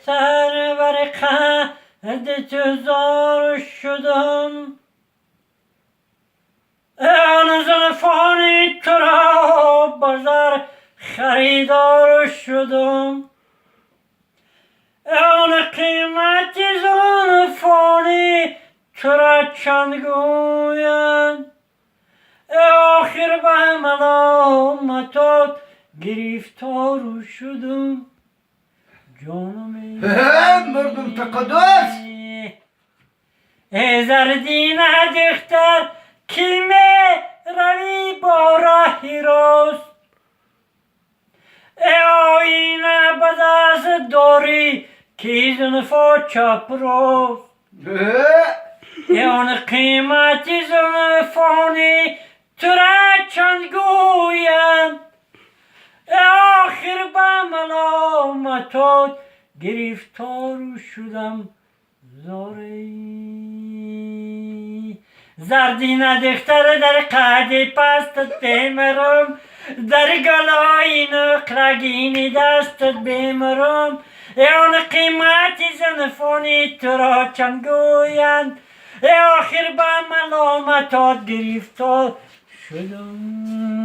دختر بر قد تو زار شدم آن زلفانی تو را بازار خریدار شدم آن قیمت زلفانی تو را چند گویند آخر به ملامتات گرفتار شدم جانم مردم تقدس زردین دختر کلمه روی با راهی راست آینه به دست داری که زنفا چپ راست آن قیمت زلفانی تو را چند گویند آخر به ملامتات گرفتار شدم زاری زردین دختر در قد پستت بمیرم در گلای نقرگین دستت بمیرم آن قیمت زنفانی تو را چند گویند آخر به ملامتات گرفتار شدم